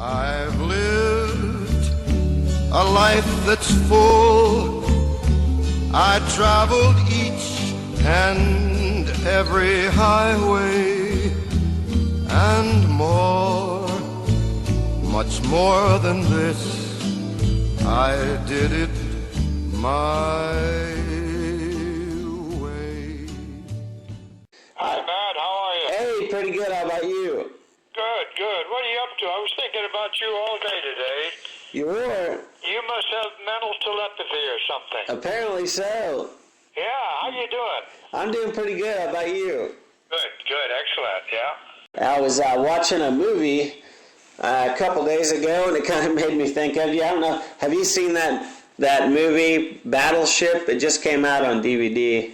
I've lived a life that's full. I traveled each and every highway and more, much more than this. I did it my way. Hi, Matt. How are you? Hey, pretty good. How about you? Good, good. What are you up to? I was thinking about you all day today. You were? You must have mental telepathy or something. Apparently so. Yeah, how you doing? I'm doing pretty good. How about you? Good, good, excellent, yeah. I was watching a movie a couple days ago, and it kind of made me think of you. I don't know. Have you seen that movie, Battleship? It just came out on DVD.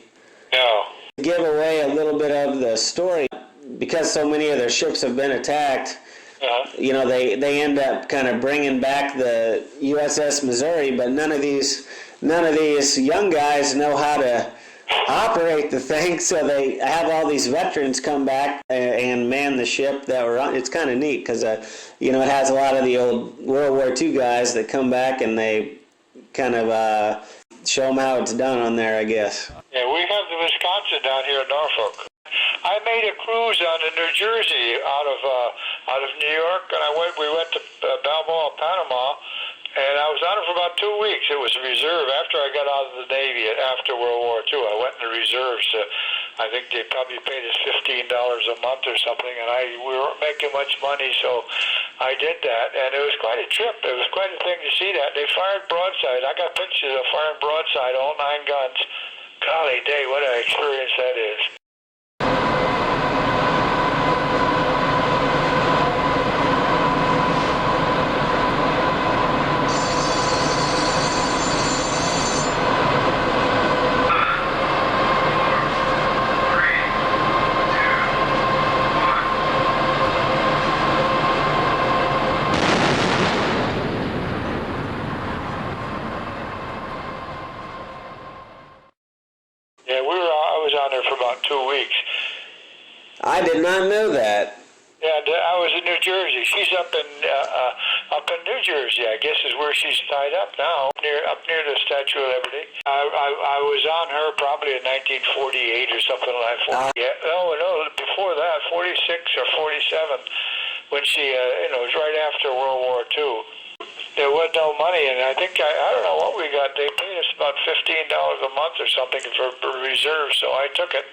No. Give away a little bit of the story. Because so many of their ships have been attacked, you know, they end up kind of bringing back the USS Missouri, but none of these young guys know how to operate the thing, so they have all these veterans come back and man the ship that were on. It's kind of neat because, you know, it has a lot of the old World War II guys that come back and they kind of show them how it's done on there, I guess. Yeah, we have the Wisconsin down here in Norfolk. I made a cruise on to New Jersey out of New York, and we went to Balboa, Panama, and I was on it for about 2 weeks. It was a reserve after I got out of the Navy after World War II. I went in the reserves. I think they probably paid us $15 a month or something, and we weren't making much money, so I did that, and it was quite a trip. It was quite a thing to see that. They fired broadside. I got pictures of firing broadside, all 9 guns. Golly day, what an experience that is. Yeah, I was on there for about 2 weeks. I did not know that. Yeah, I was in New Jersey. She's up in New Jersey, I guess, is where she's tied up now, up near the Statue of Liberty. I was on her probably in 1948 or something like that. No, before that, 46 or 47, when she, it was right after World War II. There was no money, and I think, I don't know what we got. They paid us about $15 a month or something for reserve, so I took it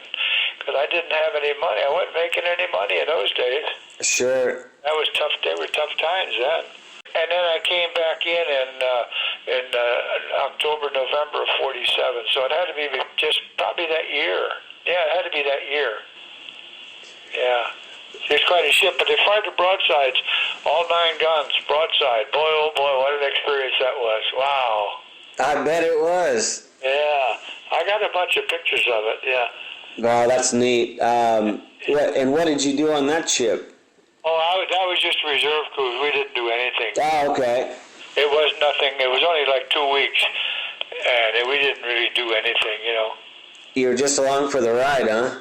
because I didn't have any money. I wasn't making any money in those days. Sure. That was tough. They were tough times then. And then I came back in October, November of 47, so it had to be just probably that year. Yeah, it had to be that year. Yeah. It's quite a ship, but they fired the broadsides, all 9 guns, broadside. Boy, oh boy, what an experience that was. Wow. I bet it was. Yeah. I got a bunch of pictures of it, yeah. Wow, that's neat. What did you do on that ship? Oh, that was just a reserve cruise. We didn't do anything. Oh, okay. It was nothing. It was only like 2 weeks, and we didn't really do anything, you know. You were just along for the ride, huh?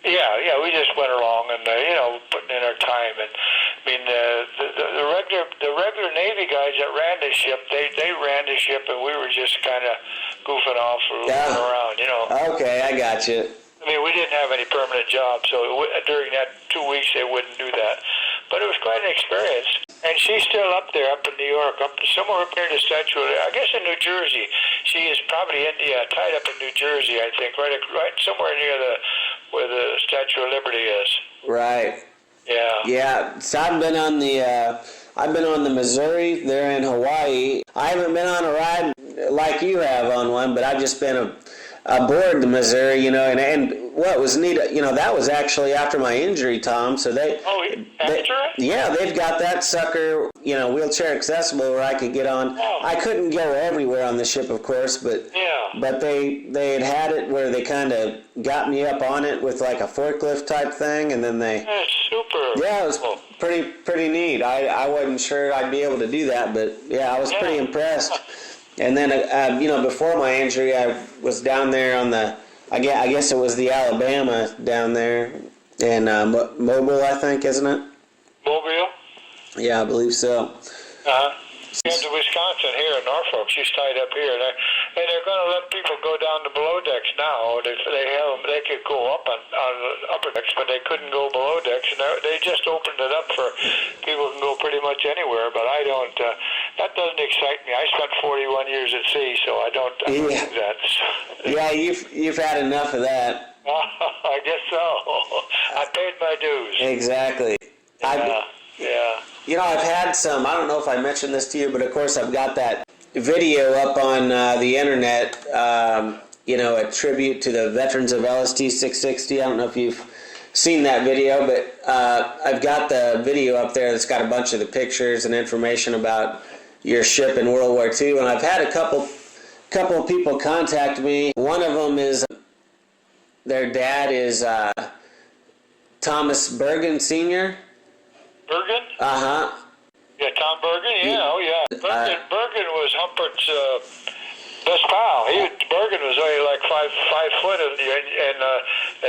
Yeah, we just went along and putting in our time. And I mean, the regular Navy guys that ran the ship, they ran the ship, and we were just kind of goofing off or moving around, you know. Okay, I got you. I mean, we didn't have any permanent jobs, so during that 2 weeks they wouldn't do that. But it was quite an experience. And she's still up there, up in New York, somewhere up near the Statue. I guess in New Jersey. She is probably tied up in New Jersey, I think, right somewhere near where the Statue of Liberty is. Right. Yeah. Yeah. So I've been on the Missouri. They're in Hawaii. I haven't been on a ride like you have on one, but I've just been aboard the Missouri, you know, and what was neat, you know, that was actually after my injury, Tom, so they've got that sucker, you know, wheelchair accessible where I could get on. I couldn't go everywhere on the ship, of course, but they had it where they kind of got me up on it with like a forklift type thing, and then That's super. Yeah, it was pretty neat. I wasn't sure I'd be able to do that, but yeah, I was pretty impressed. And then, before my injury, I was down there on I guess it was the Alabama down there in Mobile, I think, isn't it? Mobile? Yeah, I believe so. Uh-huh. Came to Wisconsin here in Norfolk. She's tied up here, and they're going to let people go down to below decks now. They could go up on upper decks, but they couldn't go below decks, and they just opened it up for people can go pretty much anywhere. But I don't. That doesn't excite me. I spent 41 years at sea, so I don't do that. Yeah, you've had enough of that. I guess so. I paid my dues. Exactly. Yeah. You know, I've had some, I don't know if I mentioned this to you, but of course I've got that video up on the internet, a tribute to the veterans of LST 660. I don't know if you've seen that video, but I've got the video up there that's got a bunch of the pictures and information about your ship in World War II, and I've had a couple of people contact me. One of them is, their dad is Thomas Bergen Sr., Bergen? Uh-huh. Yeah, Tom Bergen? Yeah, oh yeah. Bergen was Humpert's best pal. Bergen was only like five foot, and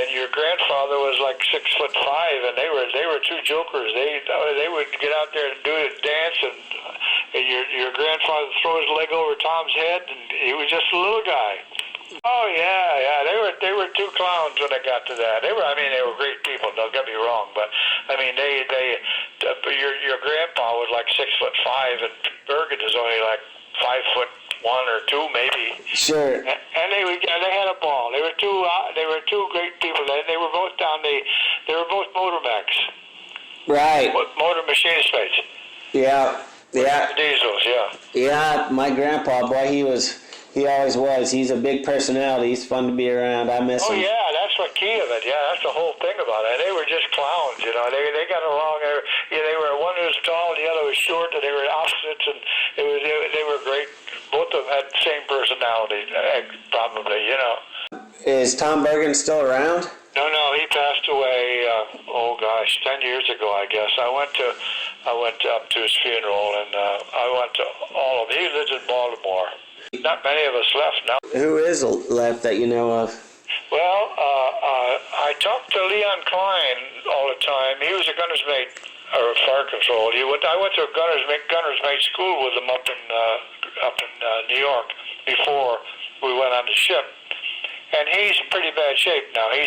your grandfather was like 6'5", and they were two jokers. They would get out there and do a dance, and your grandfather would throw his leg over Tom's head, and he was just a little guy. Oh yeah. They were two clowns when it got to that. They were great people. Don't get me wrong, but I mean your grandpa was like 6'5", and Bergen is only like 5'1" or 2 maybe. Sure. And they had a ball. They were two great people. They were both they were both motor mechs. Right. Motor machinist mates. Yeah. Diesels. Yeah. Yeah. My grandpa, boy, he always was. He's a big personality. He's fun to be around. I miss him. Oh, yeah, that's the key of it. Yeah, that's the whole thing about it. And they were just clowns, you know. They got along. They were one was tall, the other was short, and they were opposites, and they were great. Both of them had the same personality, probably, you know. Is Tom Bergen still around? No, he passed away, 10 years ago, I guess. I went up to his funeral, and I went to all of them. He lives in Baltimore. Not many of us left now. Who is left that you know of? Well, I talked to Leon Klein all the time. He was a gunner's mate, or fire control. I went to a gunner's mate school with him up in New York before we went on the ship. And he's in pretty bad shape now. I'm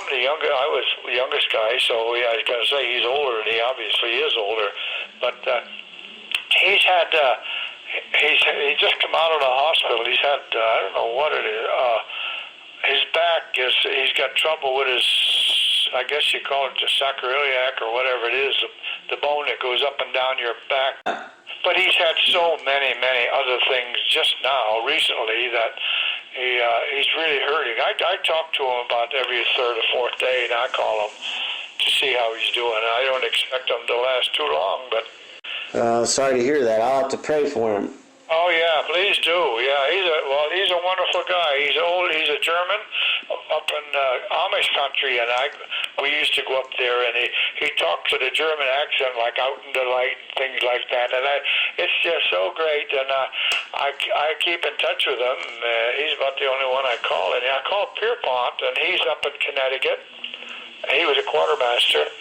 the youngest. I was the youngest guy, so I was going to say he's older, and he obviously is older. But he's had. He's just come out of the hospital. He's had, I don't know what it is. His back he's got trouble with his, I guess you call it the sacroiliac or whatever it is, the bone that goes up and down your back. But he's had so many other things just now, recently, that he's really hurting. I talk to him about every third or fourth day, and I call him to see how he's doing. I don't expect him to last too long, but sorry to hear that. I'll have to pray for him. Oh yeah, please do. Yeah, he's a wonderful guy. He's old. He's a German up in Amish country, and we used to go up there, and he talks with a German accent, like out in the light and things like that. And it's just so great. And I keep in touch with him. He's about the only one I call. And I called Pierpont, and he's up in Connecticut. He was a quartermaster.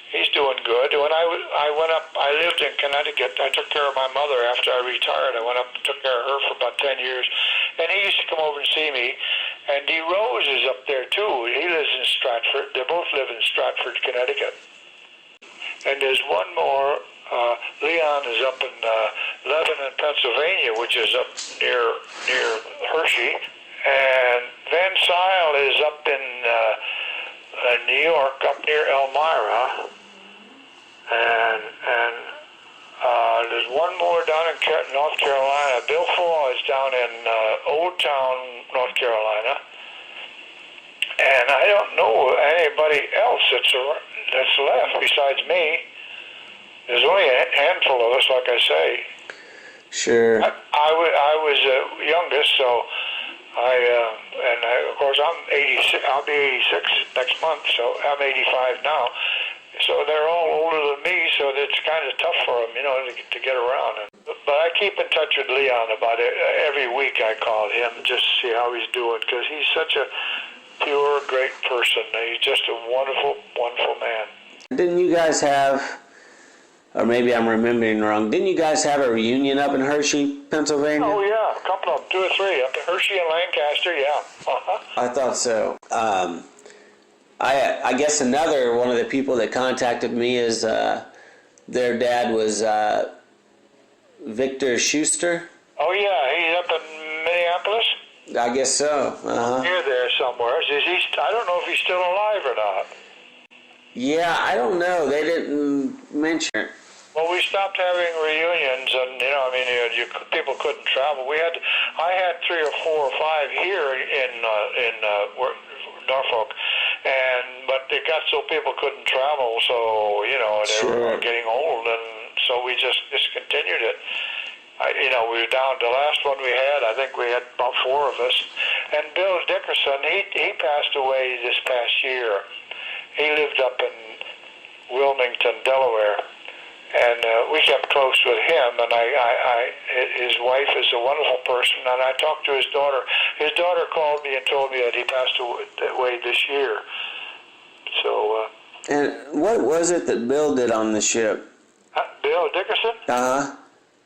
He's doing good. When I went up, I lived in Connecticut. I took care of my mother after I retired. I went up and took care of her for about 10 years. And he used to come over and see me. And D. Rose is up there, too. He lives in Stratford. They both live in Stratford, Connecticut. And there's one more. Leon is up in Lebanon, Pennsylvania, which is up near Hershey. And Van Sile is up in New York, up near Elmira. And there's one more down in North Carolina. Bill Faw is down in Old Town, North Carolina. And I don't know anybody else that's left besides me. There's only a handful of us, like I say. Sure. I was youngest, so of course I'm 86. I'll be 86 next month, so I'm 85 now. So they're all older than me, so it's kind of tough for them, to get around. But I keep in touch with Leon about it. Every week I call him just to see how he's doing, because he's such a pure, great person. He's just a wonderful, wonderful man. Didn't you guys have, or maybe I'm remembering wrong, didn't you guys have a reunion up in Hershey, Pennsylvania? Oh, yeah, a couple of them, 2 or 3, up to Hershey and Lancaster, yeah. Uh-huh. I thought so. I guess another one of the people that contacted me is their dad was Victor Schuster. Oh, yeah, he's up in Minneapolis? I guess so. Uh-huh. Near there somewhere. I don't know if he's still alive or not. Yeah, I don't know. They didn't mention it. Well, we stopped having reunions, and people couldn't travel. I had 3 or 4 or 5 here in Norfolk, but it got so people couldn't travel. So they were getting old, and so we just discontinued it. We were down. The last one we had, I think we had about 4 of us. And Bill Dickerson, he passed away this past year. He lived up in Wilmington, Delaware, and we kept close with him. And his wife is a wonderful person, and I talked to his daughter. His daughter called me and told me that he passed away this year. So. And what was it that Bill did on the ship? Bill Dickerson? Uh-huh.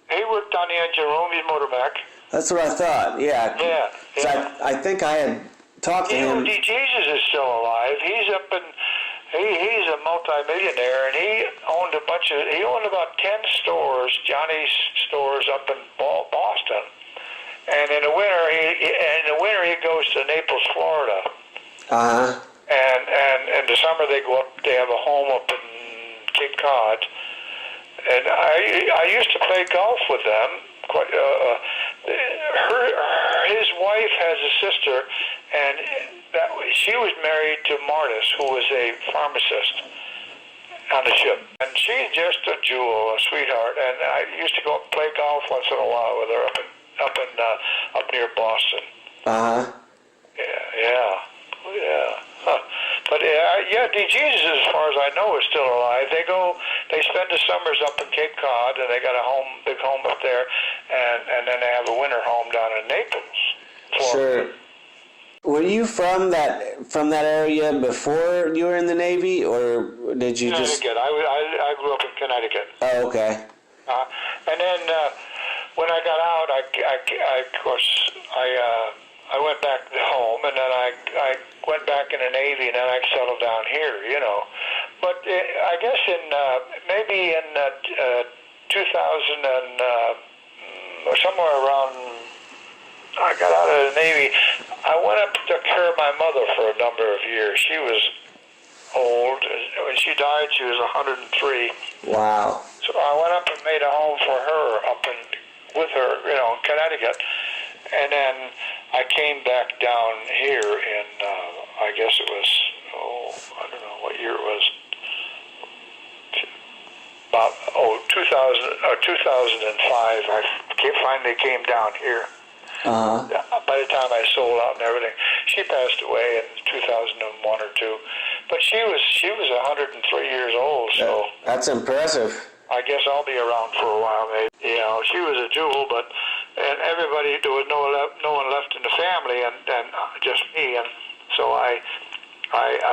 He worked on the engine room, his motor mech. That's what I thought, yeah. Yeah. So I think I had talked to him. D. Jesus is still alive. He's up in, he's a multimillionaire, and he owned about 10 stores, Johnny's stores up in Boston. And in the winter he goes to Naples, Florida. Uh-huh. And in the summer they go up, they have a home up in Cape Cod. And I used to play golf with them. His wife has a sister, and she was married to Martis, who was a pharmacist on the ship. And she's just a jewel, a sweetheart. And I used to go play golf once in a while with her up near Boston. Uh-huh. Yeah. Huh. But D. Jesus, as far as I know, is still alive. They spend the summers up in Cape Cod, and they got a big home up there, and then they have a winter home down in Naples, Florida. Sure. Were you from that area before you were in the Navy, or did you just? Connecticut. I grew up in Connecticut. Oh, okay. And then when I got out, I went back home, and then I went back in the Navy, and then I settled down here, But I guess maybe in 2000 or somewhere around, I got out of the Navy. I went up and took care of my mother for a number of years. She was old. When she died, she was 103. Wow. So I went up and made a home for her with her, in Connecticut. And then I came back down here in, I guess it was, I don't know what year it was, about 2005. I finally came down here. Uh-huh. By the time I sold out and everything, she passed away in 2001 or 2. But she was 103 years old, so that's impressive. I guess I'll be around for a while, maybe. She was a jewel, and everybody, there was no one left in the family, and just me, and so I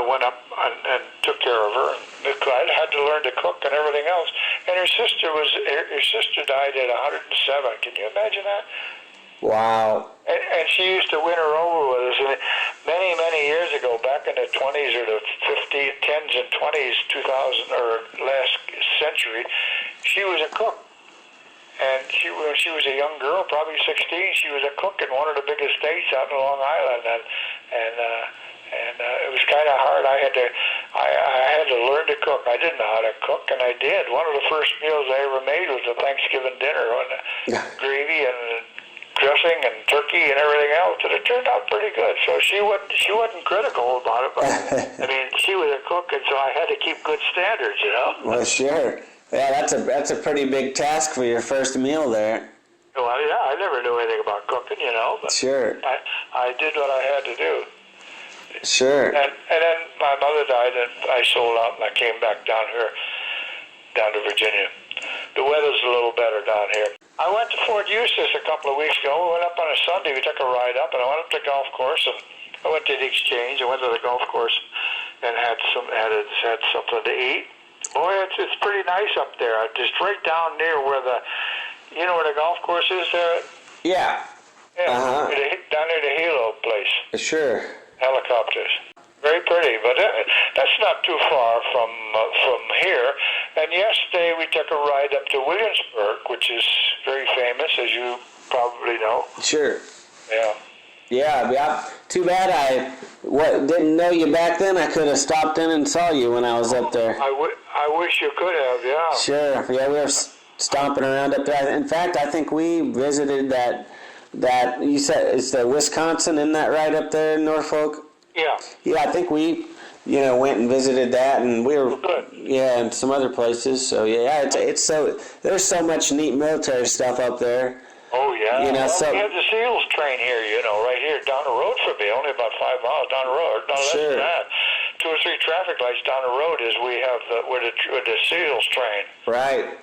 went up and took care of her. I had to learn to cook and everything else. And her sister died at 107. Can you imagine that? Wow. And she used to winter over with us. And many years ago, back in the 20s or the 10s and 20s, 2000 or last century, she was a cook. And when she was a young girl, probably 16, she was a cook in one of the biggest estates out in Long Island, and it was kind of hard. I had to learn to cook. I didn't know how to cook, and I did. One of the first meals I ever made was a Thanksgiving dinner on gravy and dressing and turkey and everything else, and it turned out pretty good. So she wasn't critical about it, but I mean, she was a cook, and so I had to keep good standards, Well, sure. Yeah, that's a pretty big task for your first meal there. Well, yeah, I never knew anything about cooking, But sure. I did what I had to do. Sure. And then my mother died, and I sold out, and I came back down to Virginia. The weather's a little better down here. I went to Fort Eustis a couple of weeks ago. We went up on a Sunday. We took a ride up, and I went up to the golf course, and I went to the exchange. I went to the golf course and had something to eat. Boy, it's pretty nice up there. Just right down near where you know where the golf course is there? Yeah. Yeah, Uh-huh. down near the Hilo place. Sure. Helicopters. Very pretty, but that's not too far from here. And yesterday we took a ride up to Williamsburg, which is very famous, as you probably know. Sure. Yeah. Yeah. Too bad I didn't know you back then. I could have stopped in and saw you when I was up there. I wish you could have, yeah. Sure. Yeah, we were stomping around up there. In fact, I think we visited that you said it's the Wisconsin, isn't that right up there in Norfolk? Yeah. Yeah, I think we, went and visited that, and we were, and some other places. So yeah, it's so there's so much neat military stuff up there. Oh yeah. We have the SEALs train here, right here down the road from me, only about 5 miles down the road. No, less than that. 2 or 3 traffic lights down the road is we have where the SEALs train. Right.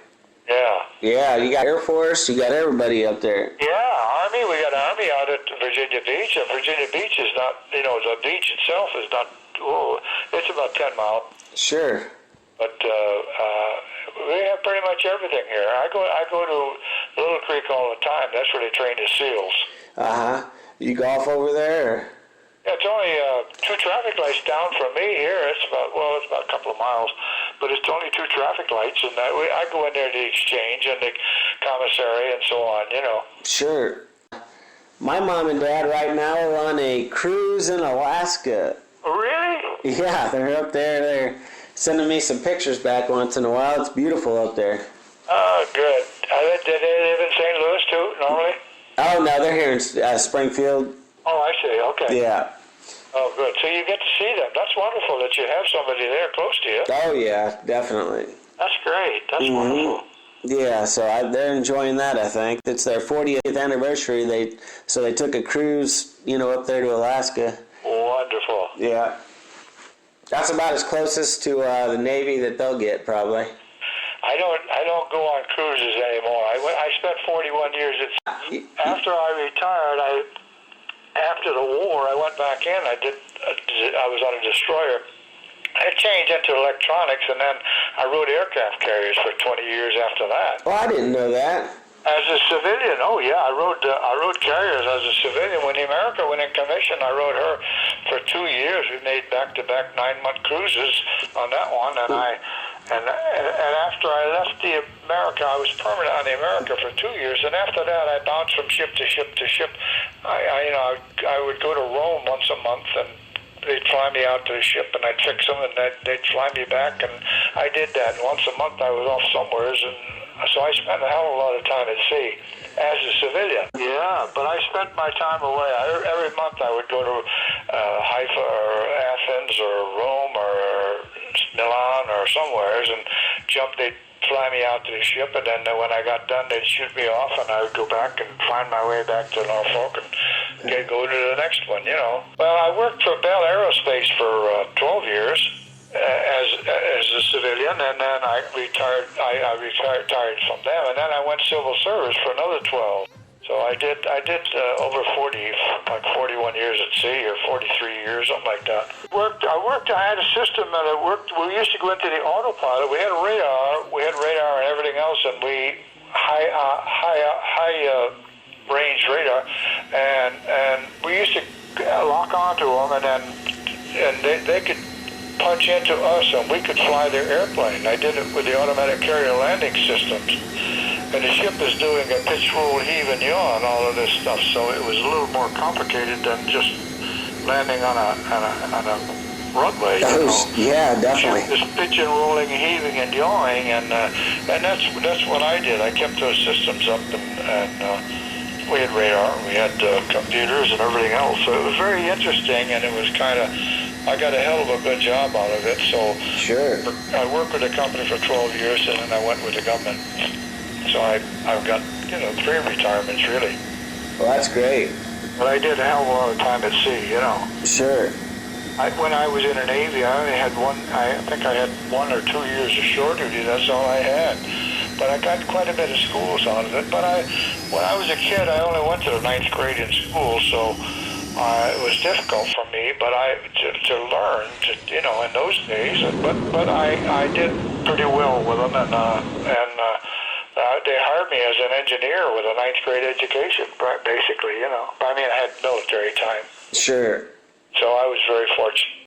Yeah. Yeah, you got Air Force, you got everybody up there. Yeah, Army. We got Army out at Virginia Beach, and Virginia Beach is not, the beach itself is not. It's about 10 miles. Sure. But we have pretty much everything here. I go to Little Creek all the time. That's where they train the SEALs. You golf over there? Or? Yeah, it's only 2 traffic lights down from me here. It's about a couple of miles, but it's only 2 traffic lights, and I go in there to the exchange and the commissary and so on. Sure. My mom and dad right now are on a cruise in Alaska. Really? Yeah, they're up there. They're sending me some pictures back once in a while. It's beautiful up there. Oh, good. Do they live in St. Louis too, normally? Oh, no, they're here in Springfield. Oh, I see. Okay. Yeah. Oh, good. So you get to see them. That's wonderful that you have somebody there close to you. Oh, yeah, definitely. That's great. That's wonderful. Yeah, so they're enjoying that, I think. It's their 40th anniversary. They took a cruise, up there to Alaska. Wonderful. Yeah. That's about as closest to the Navy that they'll get, probably. I don't go on cruises anymore. I spent 41 years. After I retired, after the war, I went back in. I was on a destroyer. I changed into electronics, and then I rode aircraft carriers for 20 years after that. Oh, I didn't know that. As a civilian, oh yeah, I rode carriers as a civilian. When the America went in commission, I rode her for 2 years. We made back-to-back 9-month cruises on that one, and after I left the America, I was permanent on the America for 2 years, and after that, I bounced from ship to ship to ship. I would go to Rome once a month, and they'd fly me out to the ship, and I'd fix them, and they'd fly me back, and I did that. And once a month, I was off somewheres, and so I spent a hell of a lot of time at sea as a civilian. Yeah, but I spent my time away. Every month I would go to Haifa or Athens or Rome or Milan or somewheres and they'd fly me out to the ship, and then when I got done, they'd shoot me off, and I would go back and find my way back to Norfolk and go to the next one, Well, I worked for Bell Aerospace for 12 years. As a civilian, and then I retired. I retired from them, and then I went civil service for another 12. So I did over 41 years at sea, or 43 years, something like that. I had a system that it worked. We used to go into the autopilot. We had radar and everything else, and we high range radar, and we used to lock onto them, and they could punch into us, and we could fly their airplane. I did it with the automatic carrier landing systems, and the ship is doing a pitch, roll, heave, and yaw, and all of this stuff. So it was a little more complicated than just landing on a runway. Yeah, definitely. Just pitching, rolling, heaving, and yawing, and that's what I did. I kept those systems up, and we had radar, we had computers, and everything else. So it was very interesting, and it was kind of. I got a hell of a good job out of it, so sure. I worked with the company for 12 years, and then I went with the government. So I've got 3 retirements, really. Well, that's great. But I did a hell of a lot of time at sea, Sure. When I was in the Navy, I only had I think I had 1 or 2 years of shore duty. That's all I had. But I got quite a bit of schools out of it. But when I was a kid, I only went to the 9th grade in school, so It was difficult for me, but to learn, in those days. But I did pretty well with them, and they hired me as an engineer with a ninth grade education, basically. I mean, I had military time. Sure. So I was very fortunate.